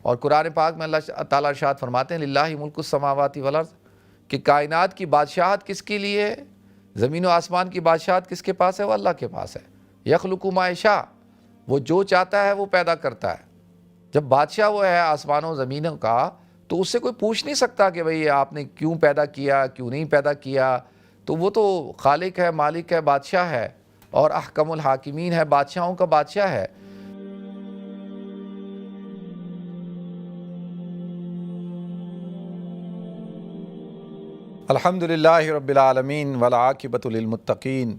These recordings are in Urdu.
اور قرآن پاک میں اللہ تعالیٰ ارشاد فرماتے ہیں للہ ملک السماوات والارض، کہ کائنات کی بادشاہت کس کے لیے ہے، زمین و آسمان کی بادشاہت کس کے پاس ہے؟ وہ اللہ کے پاس ہے۔ یخلق ما یشاء، وہ جو چاہتا ہے وہ پیدا کرتا ہے۔ جب بادشاہ وہ ہے آسمانوں زمینوں کا، تو اس سے کوئی پوچھ نہیں سکتا کہ بھئی آپ نے کیوں پیدا کیا، کیوں نہیں پیدا کیا۔ تو وہ تو خالق ہے، مالک ہے، بادشاہ ہے، اور احکم الحاکمین ہے، بادشاہوں کا بادشاہ ہے۔ الحمدللہ رب العالمین والعاقبۃ للمتقین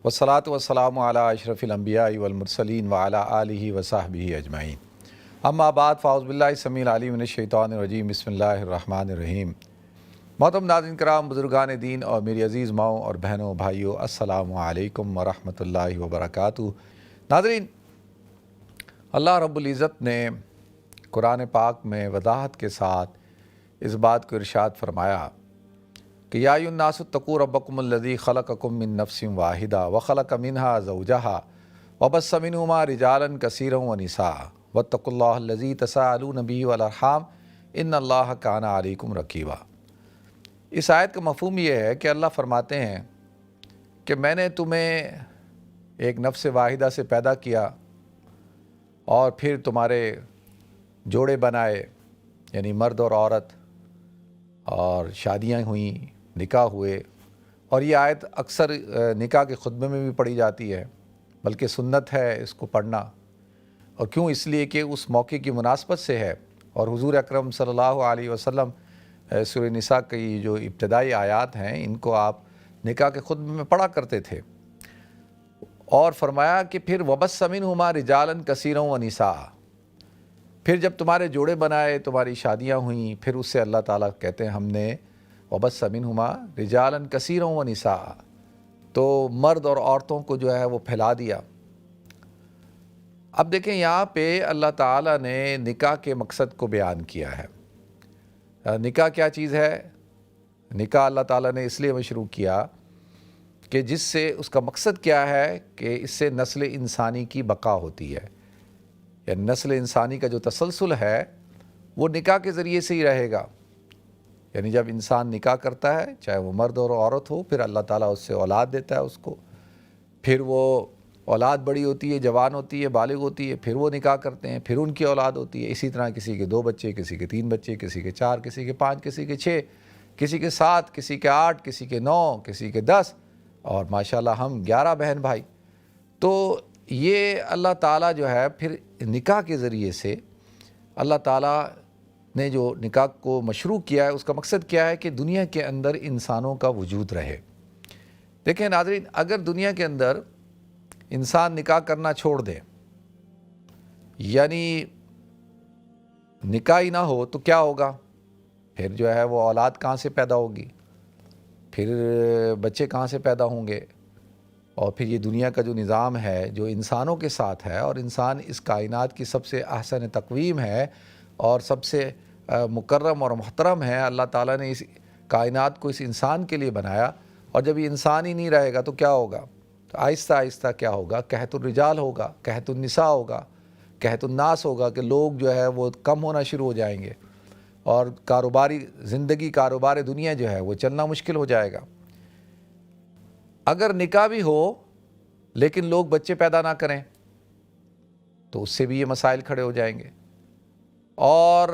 والصلاۃ والسلام علی اشرف الانبیاء والمرسلین وعلی آلہ وصحبہ اجمعین، اما بعد فاعوذ باللہ السمیع العلیم من الشیطان الرجیم، بسم اللہ الرحمن الرحیم۔ محترم ناظرین کرام، بزرگان دین اور میری عزیز ماؤں اور بہنوں بھائیوں، السلام علیکم ورحمۃ اللہ وبرکاتہ۔ ناظرین، اللہ رب العزت نے قرآن پاک میں وضاحت کے ساتھ اس بات کو ارشاد فرمایا کہ یا ایھا الناس اتقوا ربکم الذی خلقکم من نفس واحدہ وخلق منہا زوجہا وبث منہما رجالا کثیرا ونساء واتقوا اللہ الذی تساءلون بہ والارحام ان اللہ کان علیکم رقیبا۔ اس آیت کا مفہوم یہ ہے کہ اللہ فرماتے ہیں کہ میں نے تمہیں ایک نفس واحدہ سے پیدا کیا اور پھر تمہارے جوڑے بنائے، یعنی مرد اور عورت، اور شادیاں ہوئیں، نکاح ہوئے۔ اور یہ آیت اکثر نکاح کے خطبے میں بھی پڑھی جاتی ہے، بلکہ سنت ہے اس کو پڑھنا۔ اور کیوں؟ اس لیے کہ اس موقع کی مناسبت سے ہے، اور حضور اکرم صلی اللہ علیہ وسلم سورہ نساء کی جو ابتدائی آیات ہیں ان کو آپ نکاح کے خطبے میں پڑھا کرتے تھے۔ اور فرمایا کہ پھر وبث منہما رجالا کثیرا ونساء، پھر جب تمہارے جوڑے بنائے، تمہاری شادیاں ہوئیں، پھر اس سے اللہ تعالیٰ کہتے ہیں ہم نے وبث منہما رجالا کثیرا ونساء، تو مرد اور عورتوں کو جو ہے وہ پھیلا دیا۔ اب دیکھیں یہاں پہ اللہ تعالیٰ نے نکاح کے مقصد کو بیان کیا ہے۔ نکاح کیا چیز ہے؟ نکاح اللہ تعالیٰ نے اس لیے مشروع کیا کہ جس سے اس کا مقصد کیا ہے کہ اس سے نسل انسانی کی بقا ہوتی ہے، یعنی نسل انسانی کا جو تسلسل ہے وہ نکاح کے ذریعے سے ہی رہے گا۔ یعنی جب انسان نکاح کرتا ہے، چاہے وہ مرد اور عورت ہو، پھر اللہ تعالیٰ اس سے اولاد دیتا ہے اس کو، پھر وہ اولاد بڑی ہوتی ہے، جوان ہوتی ہے، بالغ ہوتی ہے، پھر وہ نکاح کرتے ہیں، پھر ان کی اولاد ہوتی ہے۔ اسی طرح کسی کے 2 بچے، کسی کے 3 بچے، کسی کے 4، کسی کے 5، کسی کے 6، کسی کے 7، کسی کے 8، کسی کے 9، کسی کے 10، اور ماشاءاللہ ہم 11 بہن بھائی۔ تو یہ اللہ تعالیٰ جو ہے پھر نکاح کے ذریعے سے اللہ تعالیٰ نے جو نکاح کو مشروع کیا ہے، اس کا مقصد کیا ہے کہ دنیا کے اندر انسانوں کا وجود رہے۔ دیکھیں ناظرین، اگر دنیا کے اندر انسان نکاح کرنا چھوڑ دے، یعنی نکاح ہی نہ ہو، تو کیا ہوگا؟ پھر جو ہے وہ اولاد کہاں سے پیدا ہوگی، پھر بچے کہاں سے پیدا ہوں گے؟ اور پھر یہ دنیا کا جو نظام ہے جو انسانوں کے ساتھ ہے، اور انسان اس کائنات کی سب سے احسن تقویم ہے اور سب سے مکرم اور محترم ہے۔ اللہ تعالیٰ نے اس کائنات کو اس انسان کے لیے بنایا، اور جب یہ انسان ہی نہیں رہے گا تو کیا ہوگا؟ تو آہستہ آہستہ کیا ہوگا؟ قحط الرجال ہوگا، قحط النساء ہوگا، قحط الناس ہوگا، کہ لوگ جو ہے وہ کم ہونا شروع ہو جائیں گے، اور کاروباری زندگی، کاروبار دنیا جو ہے وہ چلنا مشکل ہو جائے گا۔ اگر نکاح بھی ہو لیکن لوگ بچے پیدا نہ کریں تو اس سے بھی یہ مسائل کھڑے ہو جائیں گے، اور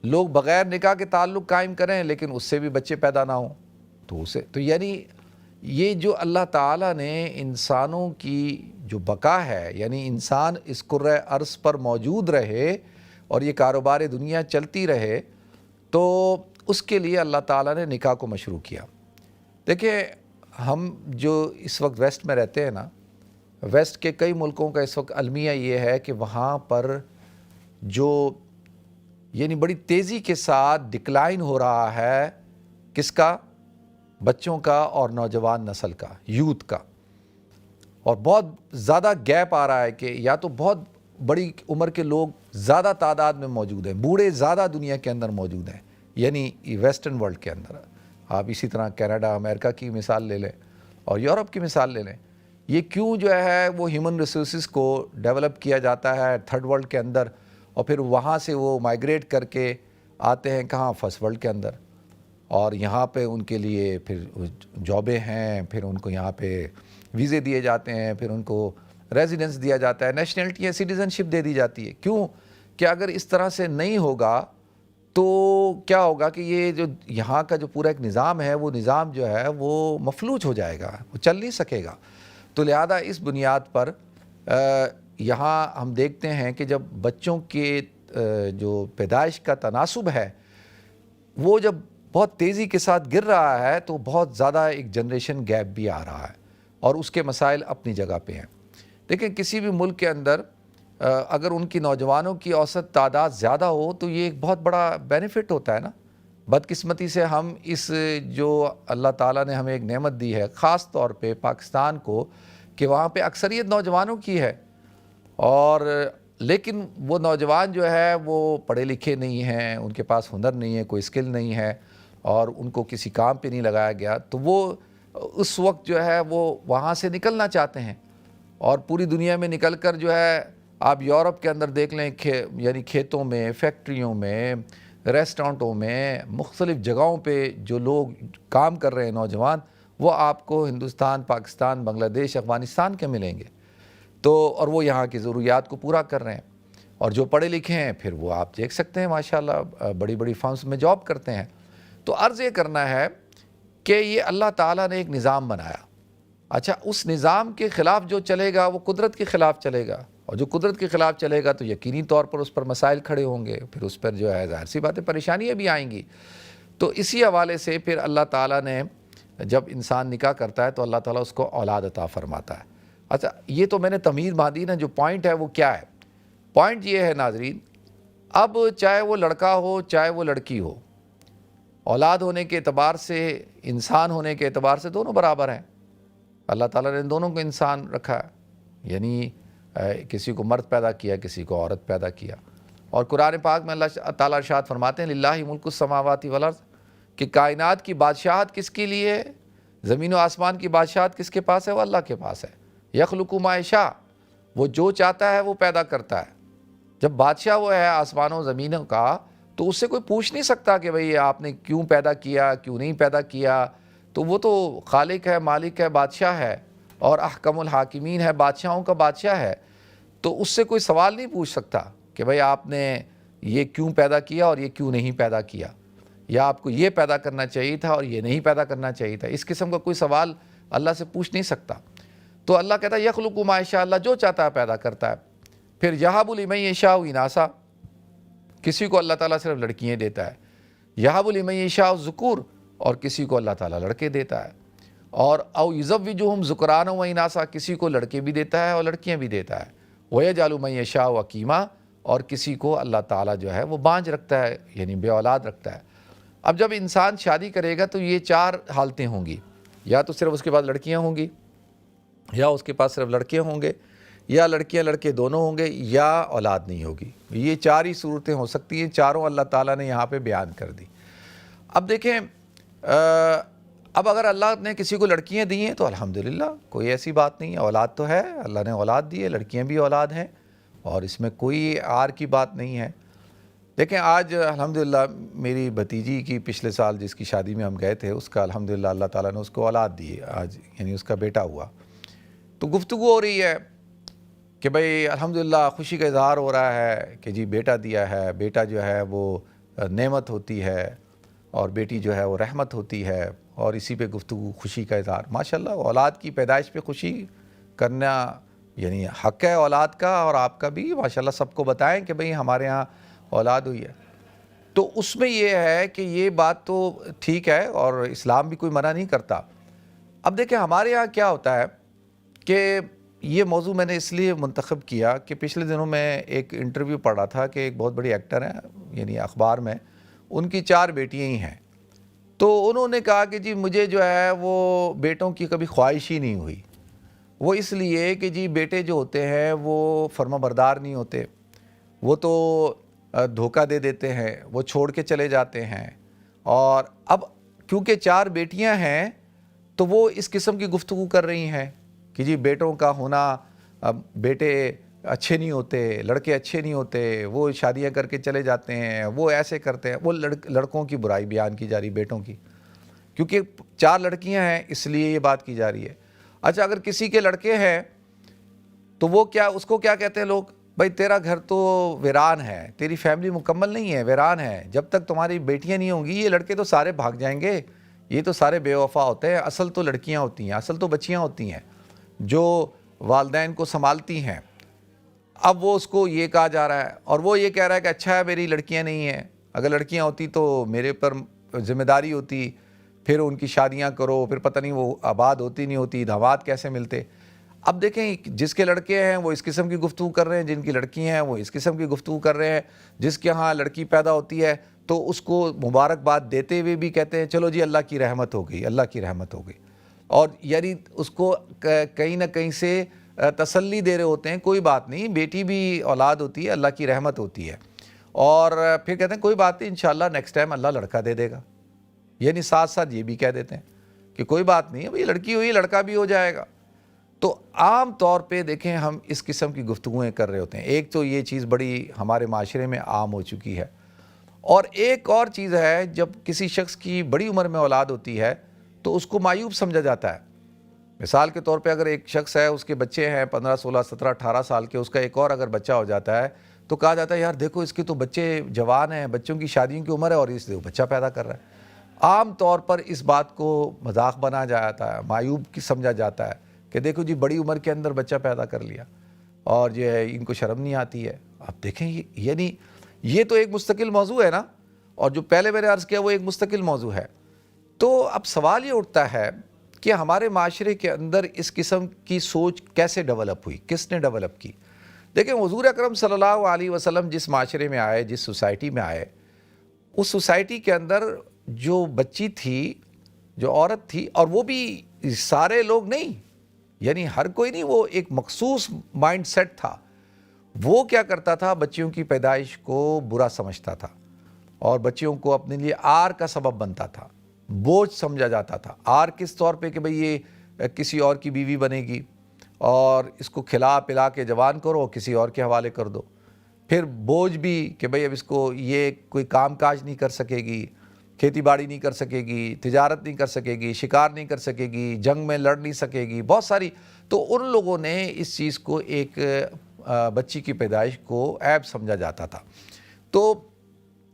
لوگ بغیر نکاح کے تعلق قائم کریں لیکن اس سے بھی بچے پیدا نہ ہوں تو یعنی یہ جو اللہ تعالیٰ نے انسانوں کی جو بقا ہے، یعنی انسان اس کرۂ ارض پر موجود رہے اور یہ کاروبار دنیا چلتی رہے، تو اس کے لیے اللہ تعالیٰ نے نکاح کو مشروع کیا۔ دیکھیں ہم جو اس وقت ویسٹ میں رہتے ہیں نا، ویسٹ کے کئی ملکوں کا اس وقت المیہ یہ ہے کہ وہاں پر جو یعنی بڑی تیزی کے ساتھ ڈکلائن ہو رہا ہے، کس کا؟ بچوں کا اور نوجوان نسل کا، یوتھ کا، اور بہت زیادہ گیپ آ رہا ہے کہ یا تو بہت بڑی عمر کے لوگ زیادہ تعداد میں موجود ہیں، بوڑھے زیادہ دنیا کے اندر موجود ہیں، یعنی ویسٹرن ورلڈ کے اندر۔ آپ اسی طرح کینیڈا، امریکہ کی مثال لے لیں اور یورپ کی مثال لے لیں۔ یہ کیوں جو ہے وہ ہیومن ریسورسز کو ڈیولپ کیا جاتا ہے تھرڈ ورلڈ کے اندر، اور پھر وہاں سے وہ مائیگریٹ کر کے آتے ہیں کہاں، فرسٹ ورلڈ کے اندر، اور یہاں پہ ان کے لیے پھر جابیں ہیں، پھر ان کو یہاں پہ ویزے دیے جاتے ہیں، پھر ان کو ریزیڈنس دیا جاتا ہے، نیشنلٹی یا سٹیزن شپ دے دی جاتی ہے۔ کیوں کہ اگر اس طرح سے نہیں ہوگا تو کیا ہوگا کہ یہ جو یہاں کا جو پورا ایک نظام ہے، وہ نظام جو ہے وہ مفلوج ہو جائے گا، وہ چل نہیں سکے گا۔ تو لہذا اس بنیاد پر یہاں ہم دیکھتے ہیں کہ جب بچوں کے جو پیدائش کا تناسب ہے وہ جب بہت تیزی کے ساتھ گر رہا ہے تو بہت زیادہ ایک جنریشن گیپ بھی آ رہا ہے، اور اس کے مسائل اپنی جگہ پہ ہیں۔ دیکھیں کسی بھی ملک کے اندر اگر ان کی نوجوانوں کی اوسط تعداد زیادہ ہو تو یہ ایک بہت بڑا بینیفٹ ہوتا ہے نا۔ بدقسمتی سے ہم اس جو اللہ تعالیٰ نے ہمیں ایک نعمت دی ہے خاص طور پہ پاکستان کو، کہ وہاں پہ اکثریت نوجوانوں کی ہے، اور لیکن وہ نوجوان جو ہے وہ پڑھے لکھے نہیں ہیں، ان کے پاس ہنر نہیں ہے، کوئی اسکل نہیں ہے، اور ان کو کسی کام پہ نہیں لگایا گیا، تو وہ اس وقت جو ہے وہ وہاں سے نکلنا چاہتے ہیں، اور پوری دنیا میں نکل کر جو ہے آپ یورپ کے اندر دیکھ لیں، یعنی کھیتوں میں، فیکٹریوں میں، ریسٹورنٹوں میں، مختلف جگہوں پہ جو لوگ کام کر رہے ہیں نوجوان، وہ آپ کو ہندوستان، پاکستان، بنگلہ دیش، افغانستان کے ملیں گے، تو اور وہ یہاں کی ضروریات کو پورا کر رہے ہیں، اور جو پڑھے لکھے ہیں پھر وہ آپ دیکھ سکتے ہیں ماشاءاللہ بڑی بڑی فرمز میں جاب کرتے ہیں۔ تو عرض یہ کرنا ہے کہ یہ اللہ تعالیٰ نے ایک نظام بنایا، اچھا اس نظام کے خلاف جو چلے گا وہ قدرت کے خلاف چلے گا، اور جو قدرت کے خلاف چلے گا تو یقینی طور پر اس پر مسائل کھڑے ہوں گے، پھر اس پر جو ہے ظاہر سی باتیں پریشانیاں بھی آئیں گی۔ تو اسی حوالے سے پھر اللہ تعالیٰ نے جب انسان نکاح کرتا ہے تو اللہ تعالیٰ اس کو اولاد عطا فرماتا ہے۔ اچھا یہ تو میں نے تمہید مادی نا، جو پوائنٹ ہے وہ کیا ہے؟ پوائنٹ یہ ہے ناظرین، اب چاہے وہ لڑکا ہو چاہے وہ لڑکی ہو، اولاد ہونے کے اعتبار سے، انسان ہونے کے اعتبار سے دونوں برابر ہیں۔ اللہ تعالیٰ نے دونوں کو انسان رکھا ہے، یعنی کسی کو مرد پیدا کیا، کسی کو عورت پیدا کیا، اور قرآن پاک میں اللہ تعالیٰ ارشاد فرماتے ہیں للہ ملک السماوات والارض، کہ کائنات کی بادشاہت کس کے لیے ہے، زمین و آسمان کی بادشاہت کس کے پاس ہے؟ وہ اللہ کے پاس ہے۔ یخلق ما یشاء، وہ جو چاہتا ہے وہ پیدا کرتا ہے۔ جب بادشاہ وہ ہے آسمانوں زمینوں کا، تو اس سے کوئی پوچھ نہیں سکتا کہ بھئی آپ نے کیوں پیدا کیا، کیوں نہیں پیدا کیا، تو وہ تو خالق ہے، مالک ہے، بادشاہ ہے، اور احکم الحاکمین ہے، بادشاہوں کا بادشاہ ہے، تو اس سے کوئی سوال نہیں پوچھ سکتا کہ بھئی آپ نے یہ کیوں پیدا کیا اور یہ کیوں نہیں پیدا کیا، یا آپ کو یہ پیدا کرنا چاہیے تھا اور یہ نہیں پیدا کرنا چاہیے تھا۔ اس قسم کا کوئی سوال اللہ سے پوچھ نہیں سکتا۔ تو اللہ کہتا ہے یخلق ما یشاء، اللہ جو چاہتا ہے پیدا کرتا ہے۔ پھر یہب لمن یشاء اناثا، کسی کو اللہ تعالیٰ صرف لڑکیاں دیتا ہے، یہب لمن یشاء الذکور، اور کسی کو اللہ تعالیٰ لڑکے دیتا ہے، اور او یزوجہم ذکرانا و اناثا، کسی کو لڑکے بھی دیتا ہے اور لڑکیاں بھی دیتا ہے، ویجعل من یشاء عقیما، اور کسی کو اللہ تعالیٰ جو ہے وہ بانجھ رکھتا ہے، یعنی بے اولاد رکھتا ہے۔ اب جب انسان شادی کرے گا تو یہ چار حالتیں ہوں گی، یا تو صرف اس کے پاس لڑکیاں ہوں گی، یا اس کے پاس صرف لڑکے ہوں گے، یا لڑکیاں لڑکے دونوں ہوں گے، یا اولاد نہیں ہوگی۔ یہ چار ہی صورتیں ہو سکتی ہیں، چاروں اللہ تعالیٰ نے یہاں پہ بیان کر دی۔ اب دیکھیں اب اگر اللہ نے کسی کو لڑکیاں دی ہیں تو الحمدللہ کوئی ایسی بات نہیں ہے، اولاد تو ہے، اللہ نے اولاد دی ہے، لڑکیاں بھی اولاد ہیں، اور اس میں کوئی عار کی بات نہیں ہے۔ دیکھیں آج الحمدللہ میری بھتیجی کی پچھلے سال جس کی شادی میں ہم گئے تھے، اس کا الحمدللہ اللہ تعالیٰ نے اس کو اولاد دی ہے آج، یعنی اس کا بیٹا ہوا۔ تو گفتگو ہو رہی ہے کہ بھئی الحمدللہ خوشی کا اظہار ہو رہا ہے کہ جی بیٹا دیا ہے، بیٹا جو ہے وہ نعمت ہوتی ہے، اور بیٹی جو ہے وہ رحمت ہوتی ہے، اور اسی پہ گفتگو، خوشی کا اظہار۔ ماشاءاللہ اولاد کی پیدائش پہ خوشی کرنا یعنی حق ہے اولاد کا، اور آپ کا بھی ماشاءاللہ سب کو بتائیں کہ بھئی ہمارے ہاں اولاد ہوئی ہے۔ تو اس میں یہ ہے کہ یہ بات تو ٹھیک ہے، اور اسلام بھی کوئی منع نہیں کرتا۔ اب دیکھیں ہمارے ہاں کیا ہوتا ہے کہ یہ موضوع میں نے اس لیے منتخب کیا کہ پچھلے دنوں میں ایک انٹرویو پڑھا تھا کہ ایک بہت بڑی ایکٹر ہیں، یعنی اخبار میں، ان کی 4 بیٹیاں ہی ہیں، تو انہوں نے کہا کہ جی مجھے جو ہے وہ بیٹوں کی کبھی خواہش ہی نہیں ہوئی۔ وہ اس لیے کہ جی بیٹے جو ہوتے ہیں وہ فرما بردار نہیں ہوتے، وہ تو دھوکہ دے دیتے ہیں، وہ چھوڑ کے چلے جاتے ہیں، اور اب کیونکہ 4 بیٹیاں ہیں تو وہ اس قسم کی گفتگو کر رہی ہیں کہ جی بیٹوں کا ہونا، بیٹے اچھے نہیں ہوتے، لڑکے اچھے نہیں ہوتے، وہ شادیاں کر کے چلے جاتے ہیں، وہ ایسے کرتے ہیں، وہ لڑکوں کی برائی بیان کی جا رہی، بیٹوں کی، کیونکہ 4 لڑکیاں ہیں اس لیے یہ بات کی جا رہی ہے۔ اچھا اگر کسی کے لڑکے ہیں تو وہ کیا، اس کو کیا کہتے ہیں لوگ، بھائی تیرا گھر تو ویران ہے، تیری فیملی مکمل نہیں ہے، ویران ہے، جب تک تمہاری بیٹیاں نہیں ہوں گی یہ لڑکے تو سارے بھاگ جائیں گے، یہ تو سارے بے وفا ہوتے ہیں، اصل تو لڑکیاں ہوتی ہیں، اصل تو بچیاں ہوتی ہیں جو والدین کو سنبھالتی ہیں۔ اب وہ اس کو یہ کہا جا رہا ہے اور وہ یہ کہہ رہا ہے کہ اچھا ہے میری لڑکیاں نہیں ہیں، اگر لڑکیاں ہوتی تو میرے پر ذمہ داری ہوتی، پھر ان کی شادیاں کرو، پھر پتہ نہیں وہ آباد ہوتی نہیں ہوتی، دعوات کیسے ملتے۔ اب دیکھیں جس کے لڑکے ہیں وہ اس قسم کی گفتگو کر رہے ہیں، جن کی لڑکی ہیں وہ اس قسم کی گفتگو کر رہے ہیں، جس کے ہاں لڑکی پیدا ہوتی ہے تو اس کو مبارکباد دیتے ہوئے بھی کہتے ہیں چلو جی اللہ کی رحمت ہو گئی، اللہ کی رحمت ہو گئی، اور یعنی اس کو کہیں نہ کہیں سے تسلی دے رہے ہوتے ہیں، کوئی بات نہیں، بیٹی بھی اولاد ہوتی ہے، اللہ کی رحمت ہوتی ہے، اور پھر کہتے ہیں کوئی بات نہیں انشاءاللہ نیکسٹ ٹائم اللہ لڑکا دے دے گا، یعنی ساتھ ساتھ یہ بھی کہہ دیتے ہیں کہ کوئی بات نہیں ہے بھئی لڑکی ہوئی لڑکا بھی ہو جائے گا۔ تو عام طور پہ دیکھیں ہم اس قسم کی گفتگویں کر رہے ہوتے ہیں، ایک تو یہ چیز بڑی ہمارے معاشرے میں عام ہو چکی ہے، اور ایک اور چیز ہے جب کسی شخص کی بڑی عمر میں اولاد ہوتی ہے تو اس کو معیوب سمجھا جاتا ہے۔ مثال کے طور پہ اگر ایک شخص ہے، اس کے بچے ہیں 15 16 17 18 سال کے، اس کا ایک اور اگر بچہ ہو جاتا ہے تو کہا جاتا ہے یار دیکھو اس کے تو بچے جوان ہیں، بچوں کی شادیوں کی عمر ہے اور اس لیے وہ بچہ پیدا کر رہا ہے۔ عام طور پر اس بات کو مذاق بنا جاتا ہے، معیوب کی سمجھا جاتا ہے کہ دیکھو جی بڑی عمر کے اندر بچہ پیدا کر لیا اور جو ہے ان کو شرم نہیں آتی ہے۔ اب دیکھیں یعنی یہ تو ایک مستقل موضوع ہے نا، اور جو پہلے میں نے عرض کیا وہ ایک مستقل موضوع ہے۔ تو اب سوال یہ اٹھتا ہے کہ ہمارے معاشرے کے اندر اس قسم کی سوچ کیسے ڈیولپ ہوئی، کس نے ڈیولپ کی؟ دیکھیں حضور اکرم صلی اللہ علیہ وسلم جس معاشرے میں آئے، جس سوسائٹی میں آئے، اس سوسائٹی کے اندر جو بچی تھی، جو عورت تھی، اور وہ بھی سارے لوگ نہیں، یعنی ہر کوئی نہیں، وہ ایک مخصوص مائنڈ سیٹ تھا، وہ کیا کرتا تھا، بچیوں کی پیدائش کو برا سمجھتا تھا اور بچیوں کو اپنے لیے آر کا سبب بنتا تھا، بوجھ سمجھا جاتا تھا۔ آر کس طور پہ کہ بھئی یہ کسی اور کی بیوی بنے گی اور اس کو کھلا پلا کے جوان کرو، کسی اور کے حوالے کر دو، پھر بوجھ بھی کہ بھئی اب اس کو یہ کوئی کام کاج نہیں کر سکے گی، کھیتی باڑی نہیں کر سکے گی، تجارت نہیں کر سکے گی، شکار نہیں کر سکے گی، جنگ میں لڑ نہیں سکے گی، بہت ساری۔ تو ان لوگوں نے اس چیز کو ایک بچی کی پیدائش کو عیب سمجھا جاتا تھا۔ تو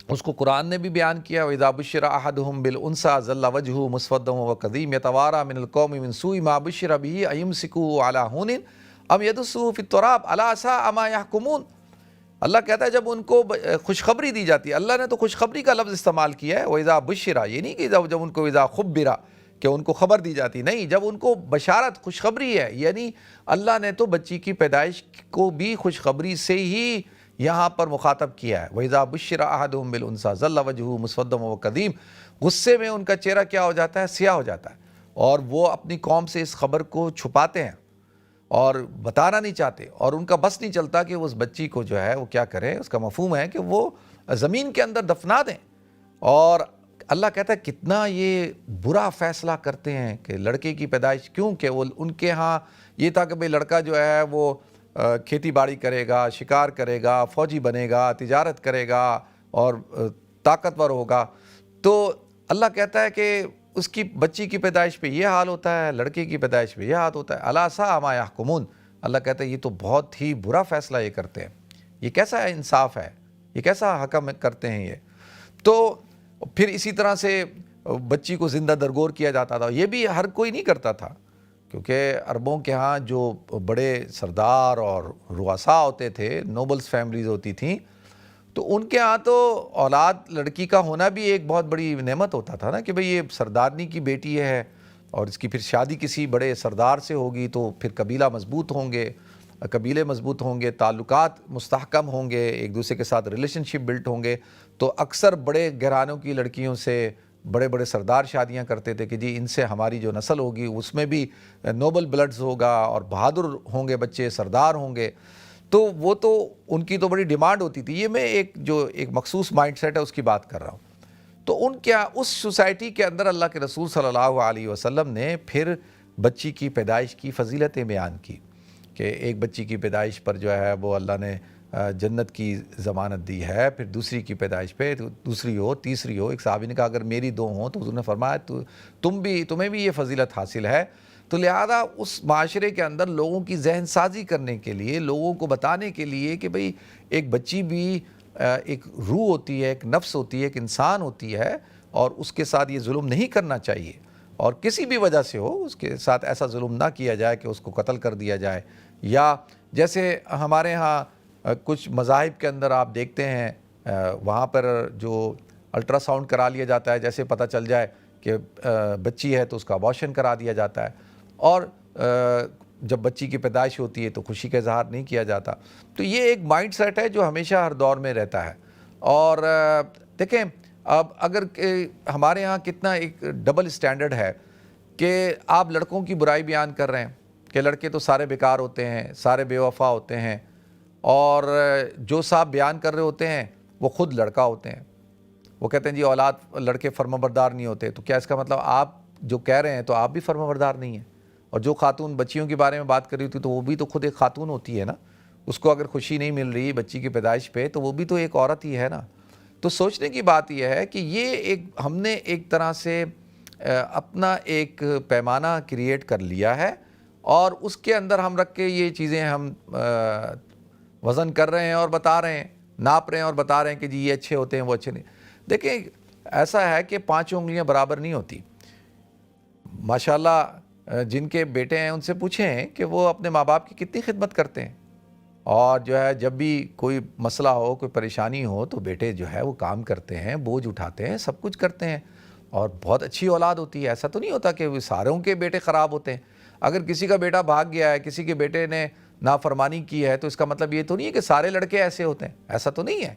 اس کو قرآن نے بھی بیان کیا، وَإِذَا بُشِّرَ أَحَدُهُم بِالْأُنثىٰ ظَلَّ وَجْهُهُ مُسْوَدًّا وَهُوَ كَظِيمٌ يَتَوَارَىٰ مِنَ الْقَوْمِ مِنْ سُوءِ مَا بُشِّرَ بِهِ أَيُمْسِكُهُ عَلَىٰ هُونٍ أَمْ يَدُسُّهُ فِي التُّرَابِ أَلَا سَاءَ مَا يَحْكُمُونَ۔ اللہ کہتا ہے جب ان کو خوشخبری دی جاتی ہے، اللہ نے تو خوشخبری کا لفظ استعمال کیا ہے، وَإِذَا بُشِّرَ، یہ نہیں کہ جب ان کو اذا خُبِّرَ کہ ان کو خبر دی جاتی، نہیں، جب ان کو بشارت خوشخبری ہے، یعنی اللہ نے تو بچی کی پیدائش کو بھی خوشخبری سے ہی یہاں پر مخاطب کیا ہے۔ وَإِذَا بُشِّرَ أَحَدُهُم بِالْأُنثىٰ ظَلَّ وَجْهُهُ مُسْوَدًّا وَهُوَ كَظِيمٌ، غصے میں ان کا چہرہ کیا ہو جاتا ہے، سیاہ ہو جاتا ہے، اور وہ اپنی قوم سے اس خبر کو چھپاتے ہیں اور بتانا نہیں چاہتے، اور ان کا بس نہیں چلتا کہ اس بچی کو جو ہے وہ کیا کریں، اس کا مفہوم ہے کہ وہ زمین کے اندر دفنا دیں۔ اور اللہ کہتا ہے کتنا یہ برا فیصلہ کرتے ہیں کہ لڑکے کی پیدائش، کیوں کہ وہ ان کے ہاں یہ تھا کہ بھئی لڑکا جو ہے وہ کھیتی باڑی کرے گا، شکار کرے گا، فوجی بنے گا، تجارت کرے گا اور طاقتور ہوگا۔ تو اللہ کہتا ہے کہ اس کی بچی کی پیدائش پہ یہ حال ہوتا ہے، لڑکے کی پیدائش پہ یہ حال ہوتا ہے۔ الا ساء ما یحکمون، اللہ کہتا ہے یہ تو بہت ہی برا فیصلہ یہ کرتے ہیں، یہ کیسا انصاف ہے، یہ کیسا حکم کرتے ہیں یہ۔ تو پھر اسی طرح سے بچی کو زندہ درگور کیا جاتا تھا، یہ بھی ہر کوئی نہیں کرتا تھا، کیونکہ عربوں کے ہاں جو بڑے سردار اور رؤساء ہوتے تھے، نوبلز فیملیز ہوتی تھیں، تو ان کے ہاں تو اولاد لڑکی کا ہونا بھی ایک بہت بڑی نعمت ہوتا تھا نا، کہ بھئی یہ سردارنی کی بیٹی ہے اور اس کی پھر شادی کسی بڑے سردار سے ہوگی تو پھر قبیلہ مضبوط ہوں گے، قبیلے مضبوط ہوں گے، تعلقات مستحکم ہوں گے، ایک دوسرے کے ساتھ ریلیشن شپ بلٹ ہوں گے۔ تو اکثر بڑے گھرانوں کی لڑکیوں سے بڑے بڑے سردار شادیاں کرتے تھے کہ جی ان سے ہماری جو نسل ہوگی اس میں بھی نوبل بلڈز ہوگا اور بہادر ہوں گے بچے، سردار ہوں گے۔ تو وہ تو ان کی تو بڑی ڈیمانڈ ہوتی تھی۔ یہ میں ایک مخصوص مائنڈ سیٹ ہے اس کی بات کر رہا ہوں۔ تو اس سوسائٹی کے اندر اللہ کے رسول صلی اللہ علیہ وسلم نے پھر بچی کی پیدائش کی فضیلتیں بیان کی، کہ ایک بچی کی پیدائش پر جو ہے وہ اللہ نے جنت کی ضمانت دی ہے، پھر دوسری کی پیدائش پہ دوسری ہو، تیسری ہو. ایک صحابی نے کہا اگر میری 2 ہوں تو حضور نے فرمایا تمہیں بھی یہ فضیلت حاصل ہے. تو لہذا اس معاشرے کے اندر لوگوں کی ذہن سازی کرنے کے لیے، لوگوں کو بتانے کے لیے کہ بھئی ایک بچی بھی ایک روح ہوتی ہے، ایک نفس ہوتی ہے، ایک انسان ہوتی ہے، اور اس کے ساتھ یہ ظلم نہیں کرنا چاہیے، اور کسی بھی وجہ سے ہو اس کے ساتھ ایسا ظلم نہ کیا جائے کہ اس کو قتل کر دیا جائے. یا جیسے ہمارے ہاں کچھ مذاہب کے اندر آپ دیکھتے ہیں وہاں پر جو الٹرا ساؤنڈ کرا لیا جاتا ہے، جیسے پتہ چل جائے کہ بچی ہے تو اس کا ابارشن کرا دیا جاتا ہے، اور جب بچی کی پیدائش ہوتی ہے تو خوشی کا اظہار نہیں کیا جاتا. تو یہ ایک مائنڈ سیٹ ہے جو ہمیشہ ہر دور میں رہتا ہے. اور دیکھیں اب اگر ہمارے ہاں کتنا ایک ڈبل سٹینڈرڈ ہے کہ آپ لڑکوں کی برائی بیان کر رہے ہیں کہ لڑکے تو سارے بیکار ہوتے ہیں، سارے بے وفا ہوتے ہیں، اور جو صاحب بیان کر رہے ہوتے ہیں وہ خود لڑکا ہوتے ہیں. وہ کہتے ہیں جی اولاد لڑکے فرمانبردار نہیں ہوتے. تو کیا اس کا مطلب آپ جو کہہ رہے ہیں تو آپ بھی فرمانبردار نہیں ہیں؟ اور جو خاتون بچیوں کے بارے میں بات کر رہی ہوتی تو وہ بھی تو خود ایک خاتون ہوتی ہے نا. اس کو اگر خوشی نہیں مل رہی بچی کی پیدائش پہ تو وہ بھی تو ایک عورت ہی ہے نا. تو سوچنے کی بات یہ ہے کہ یہ ہم نے ایک طرح سے اپنا ایک پیمانہ کریٹ کر لیا ہے، اور اس کے اندر ہم رکھ کے یہ چیزیں ہم وزن کر رہے ہیں اور بتا رہے ہیں، ناپ رہے ہیں اور بتا رہے ہیں کہ جی یہ اچھے ہوتے ہیں وہ اچھے نہیں. دیکھیں ایسا ہے کہ 5 انگلیاں برابر نہیں ہوتی. ماشاءاللہ جن کے بیٹے ہیں ان سے پوچھیں کہ وہ اپنے ماں باپ کی کتنی خدمت کرتے ہیں، اور جو ہے جب بھی کوئی مسئلہ ہو، کوئی پریشانی ہو تو بیٹے جو ہے وہ کام کرتے ہیں، بوجھ اٹھاتے ہیں، سب کچھ کرتے ہیں، اور بہت اچھی اولاد ہوتی ہے. ایسا تو نہیں ہوتا کہ وہ ساروں کے بیٹے خراب ہوتے ہیں. اگر کسی کا بیٹا بھاگ گیا ہے، کسی کے بیٹے نے نافرمانی کی ہے، تو اس کا مطلب یہ تو نہیں ہے کہ سارے لڑکے ایسے ہوتے ہیں. ایسا تو نہیں ہے.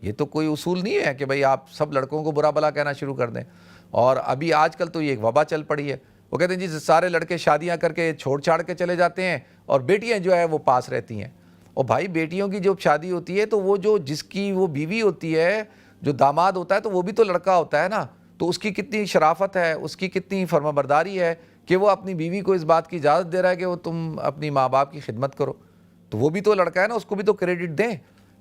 یہ تو کوئی اصول نہیں ہے کہ بھئی آپ سب لڑکوں کو برا بھلا کہنا شروع کر دیں. اور ابھی آج کل تو یہ ایک وبا چل پڑی ہے. وہ کہتے ہیں جی سارے لڑکے شادیاں کر کے چھوڑ چھاڑ کے چلے جاتے ہیں اور بیٹیاں جو ہے وہ پاس رہتی ہیں. اور بھائی بیٹیوں کی جب شادی ہوتی ہے تو وہ جس کی وہ بیوی ہوتی ہے، جو داماد ہوتا ہے، تو وہ بھی تو لڑکا ہوتا ہے نا. تو اس کی کتنی شرافت ہے، اس کی کتنی فرمانبرداری ہے کہ وہ اپنی بیوی کو اس بات کی اجازت دے رہا ہے کہ وہ تم اپنی ماں باپ کی خدمت کرو. تو وہ بھی تو لڑکا ہے نا، اس کو بھی تو کریڈٹ دیں.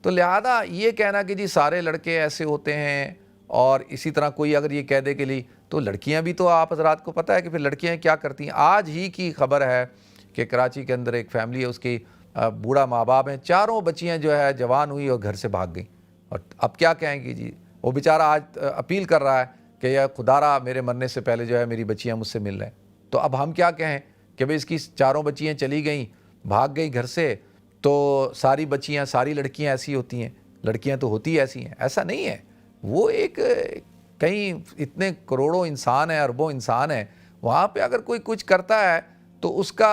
تو لہذا یہ کہنا کہ جی سارے لڑکے ایسے ہوتے ہیں، اور اسی طرح کوئی اگر یہ کہہ دے کہ لی تو لڑکیاں بھی تو آپ حضرات کو پتہ ہے کہ پھر لڑکیاں کیا کرتی ہیں. آج ہی کی خبر ہے کہ کراچی کے اندر ایک فیملی ہے، اس کی بوڑھا ماں باپ ہیں، 4 بچیاں جو ہے جوان ہوئی اور گھر سے بھاگ گئیں. اور اب کیا کہیں گی جی، وہ بیچارہ آج اپیل کر رہا ہے کہ یا خدا را میرے مرنے سے پہلے جو ہے میری بچیاں مجھ سے مل رہے ہیں. تو اب ہم کیا کہیں کہ بھئی اس کی 4 بچیاں چلی گئیں، بھاگ گئی گھر سے، تو ساری بچیاں، ساری لڑکیاں ایسی ہوتی ہیں؟ لڑکیاں تو ہوتی ایسی ہیں؟ ایسا نہیں ہے. وہ ایک کہیں اتنے کروڑوں انسان ہیں، اربوں انسان ہیں، وہاں پہ اگر کوئی کچھ کرتا ہے تو اس کا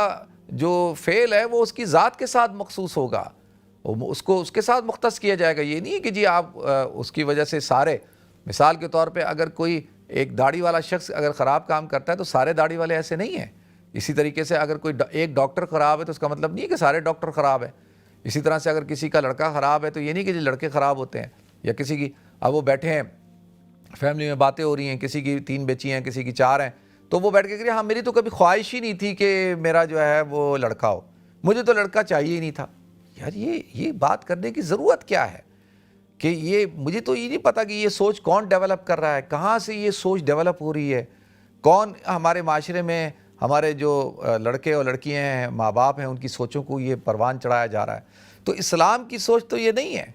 جو فعل ہے وہ اس کی ذات کے ساتھ مخصوص ہوگا، اس کو اس کے ساتھ مختص کیا جائے گا. یہ نہیں ہے کہ جی آپ اس کی وجہ سے سارے، مثال کے طور پہ اگر کوئی ایک داڑھی والا شخص اگر خراب کام کرتا ہے تو سارے داڑھی والے ایسے نہیں ہیں. اسی طریقے سے اگر کوئی ایک ڈاکٹر خراب ہے تو اس کا مطلب نہیں ہے کہ سارے ڈاکٹر خراب ہیں. اسی طرح سے اگر کسی کا لڑکا خراب ہے تو یہ نہیں کہ جی لڑکے خراب ہوتے ہیں. یا کسی کی اب وہ بیٹھے ہیں فیملی میں باتیں ہو رہی ہیں، کسی کی 3 بچی ہیں، کسی کی 4 ہیں، تو وہ بیٹھ کے کہ ہاں میری تو کبھی خواہش ہی نہیں تھی کہ میرا جو ہے وہ لڑکا ہو، مجھے تو لڑکا چاہیے ہی نہیں تھا. یار یہ بات کرنے کی ضرورت کیا ہے؟ کہ یہ مجھے تو یہ نہیں پتا کہ یہ سوچ کون ڈیولپ کر رہا ہے، کہاں سے یہ سوچ ڈیولپ ہو رہی ہے، کون ہمارے معاشرے میں ہمارے جو لڑکے اور لڑکیاں ہیں، ماں باپ ہیں، ان کی سوچوں کو یہ پروان چڑھایا جا رہا ہے. تو اسلام کی سوچ تو یہ نہیں ہے.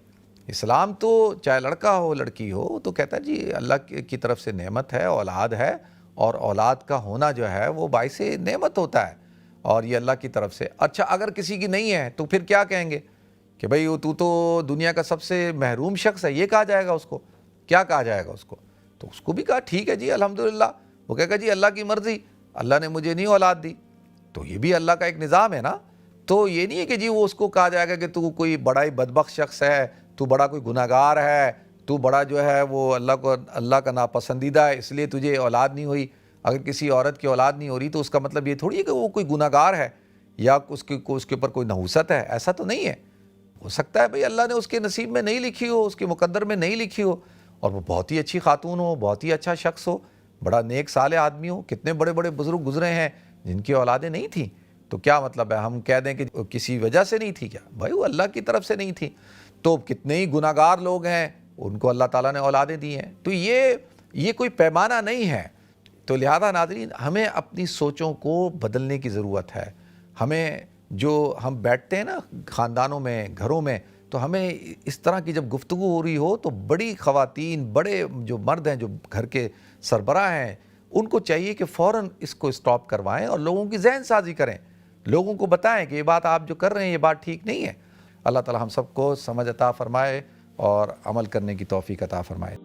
اسلام تو چاہے لڑکا ہو لڑکی ہو تو کہتا ہے جی اللہ کی طرف سے نعمت ہے، اولاد ہے، اور اولاد کا ہونا جو ہے وہ باعث نعمت ہوتا ہے، اور یہ اللہ کی طرف سے. اچھا اگر کسی کی نہیں ہے تو پھر کیا کہیں گے کہ بھئی تو دنیا کا سب سے محروم شخص ہے، یہ کہا جائے گا اس کو؟ کیا کہا جائے گا اس کو؟ تو اس کو بھی کہا ٹھیک ہے جی الحمدللہ. وہ کہے گا جی اللہ کی مرضی، اللہ نے مجھے نہیں اولاد دی. تو یہ بھی اللہ کا ایک نظام ہے نا. تو یہ نہیں ہے کہ جی وہ اس کو کہا جائے گا کہ تو کوئی بڑا ہی بدبخت شخص ہے، تو بڑا کوئی گناہگار ہے، تو بڑا جو ہے وہ اللہ کا ناپسندیدہ ہے اس لیے تجھے اولاد نہیں ہوئی. اگر کسی عورت کی اولاد نہیں ہو رہی تو اس کا مطلب یہ تھوڑی ہے کہ وہ کوئی گناہگار ہے یا اس کے اوپر کوئی نحوست ہے. ایسا تو نہیں ہے. ہو سکتا ہے بھئی اللہ نے اس کے نصیب میں نہیں لکھی ہو، اس کے مقدر میں نہیں لکھی ہو، اور وہ بہت ہی اچھی خاتون ہو، بہت ہی اچھا شخص ہو، بڑا نیک صالح آدمی ہو. کتنے بڑے بڑے بزرگ گزرے ہیں جن کی اولادیں نہیں تھیں. تو کیا مطلب ہے ہم کہہ دیں کہ کسی وجہ سے نہیں تھی؟ کیا بھائی وہ اللہ کی طرف سے نہیں تھی؟ تو کتنے ہی گناہ گار لوگ ہیں ان کو اللہ تعالیٰ نے اولادیں دی ہیں، تو یہ کوئی پیمانہ نہیں ہے۔ تو لہذا ناظرین ہمیں اپنی سوچوں کو بدلنے کی ضرورت ہے۔ ہمیں جو ہم بیٹھتے ہیں نا خاندانوں میں، گھروں میں، تو ہمیں اس طرح کی جب گفتگو ہو رہی ہو تو بڑی خواتین، بڑے جو مرد ہیں جو گھر کے سربراہ ہیں، ان کو چاہیے کہ فوراً اس کو اسٹاپ کروائیں اور لوگوں کی ذہن سازی کریں، لوگوں کو بتائیں کہ یہ بات آپ جو کر رہے ہیں یہ بات ٹھیک نہیں ہے۔ اللہ تعالی ہم سب کو سمجھ عطا فرمائے اور عمل کرنے کی توفیق عطا فرمائے۔